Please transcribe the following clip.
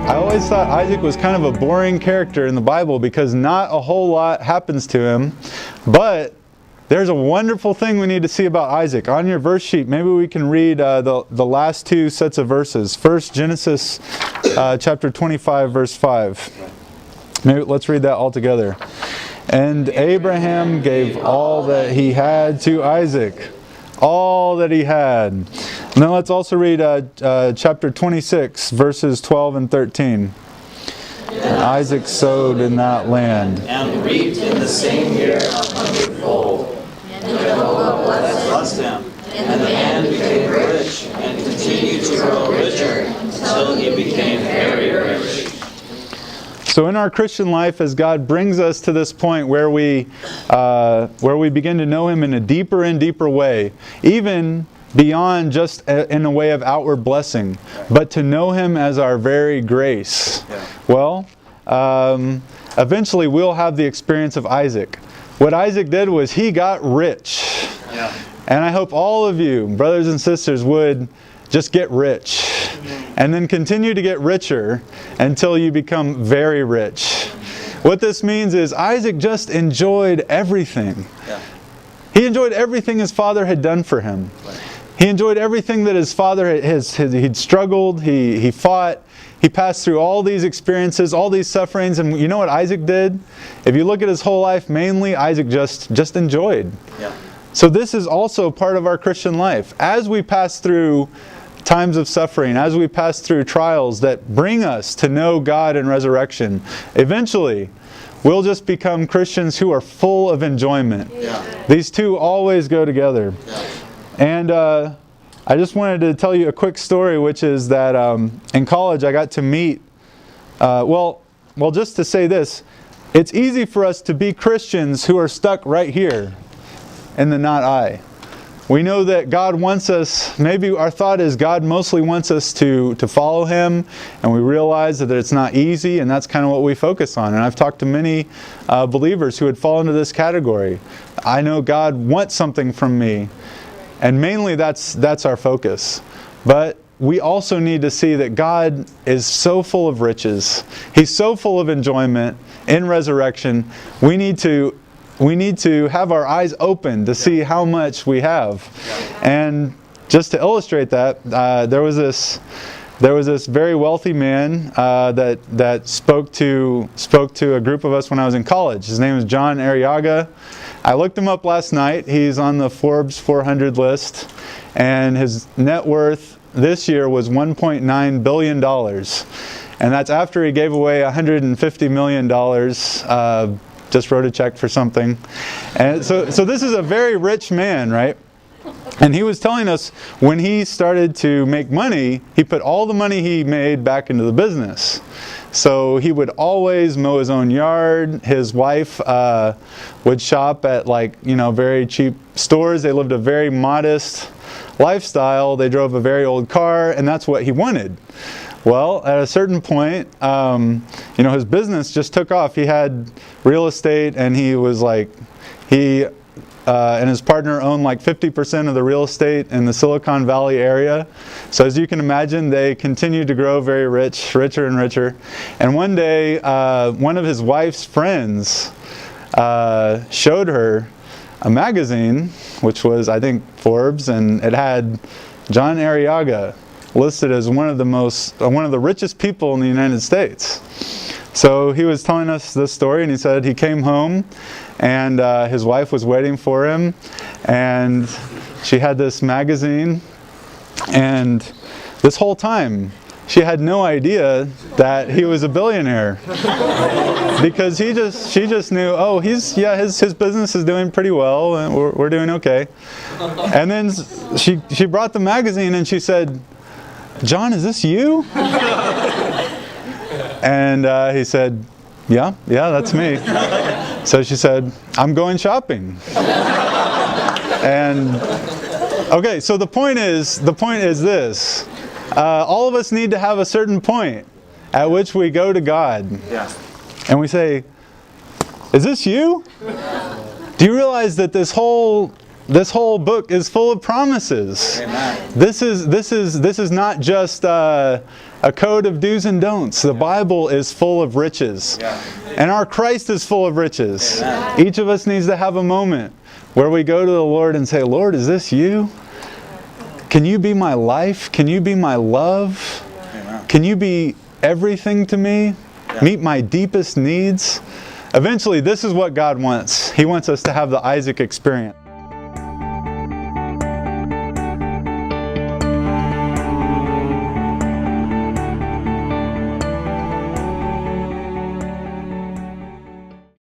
I always thought Isaac was kind of a boring character in the Bible because not a whole lot happens to him. But there's a wonderful thing we need to see about Isaac. On your verse sheet, maybe we can read the last two sets of verses. First, Genesis chapter 25, verse 5. Maybe let's read that all together. And Abraham gave all that he had to Isaac. All that he had. And then let's also read chapter 26, verses 12 and 13. And Isaac sowed in that land, and reaped in the same year 100-fold. And Jehovah blessed him, and the man became rich, and continued to grow richer, until he became very rich. So in our Christian life, as God brings us to this point where we begin to know Him in a deeper and deeper way, even beyond just in a way of outward blessing, but to know Him as our very grace. Well, eventually we'll have the experience of Isaac. What Isaac did was he got rich. And I hope all of you, brothers and sisters, would just get rich. And then continue to get richer until you become very rich. What this means is Isaac just enjoyed everything. He enjoyed everything his father had done for him. He enjoyed everything that his father he'd struggled, he fought, he passed through all these experiences, all these sufferings, and you know what Isaac did? If you look at his whole life, mainly Isaac just enjoyed. So this is also part of our Christian life. As we pass through times of suffering, as we pass through trials that bring us to know God in resurrection, eventually we'll just become Christians who are full of enjoyment. These two always go together. And I just wanted to tell you a quick story, which is that in college I got to meet, well, just to say this, it's easy for us to be Christians who are stuck right here in the not I. We know that God wants us, maybe our thought is God mostly wants us to follow Him, and we realize that it's not easy, and that's kind of what we focus on. And I've talked to many believers who would fall into this category. I know God wants something from me, and mainly that's our focus. But we also need to see that God is so full of riches. He's so full of enjoyment in resurrection. We need to have our eyes open to see how much we have. And just to illustrate that, there was this very wealthy man that spoke to a group of us when I was in college. His name is John Arriaga. I looked him up last night. He's on the Forbes 400 list, and his net worth this year was $1.9 billion. And that's after he gave away $150 million. Just wrote a check for something. And so this is a very rich man, right? And he was telling us when he started to make money, he put all the money he made back into the business. So he would always mow his own yard. His wife would shop at very cheap stores. They lived a very modest lifestyle. They drove a very old car, and that's what he wanted. Well, at a certain point, his business just took off. He had real estate, and he and his partner owned 50% of the real estate in the Silicon Valley area. So as you can imagine, they continued to grow very rich, richer and richer. And one day, one of his wife's friends showed her a magazine, which was, I think, Forbes, and it had John Arriaga listed as one of the richest people in the United States. So he was telling us this story, and he said he came home, and his wife was waiting for him, and she had this magazine, and this whole time she had no idea that he was a billionaire, because she just knew, his business is doing pretty well, and we're doing okay. And then she brought the magazine, and she said, "John, is this you?" And he said, yeah, that's me. So she said, "I'm going shopping." And okay, so the point is this: all of us need to have a certain point at which we go to God, and we say, "Is this you? Do you realize that this whole book is full of promises?" Amen. This is not just a code of do's and don'ts. The Bible is full of riches. And our Christ is full of riches. Amen. Each of us needs to have a moment where we go to the Lord and say, Lord, is this you? Can you be my life? Can you be my love? Amen. Can you be everything to me? Meet my deepest needs? Eventually, this is what God wants. He wants us to have the Isaac experience.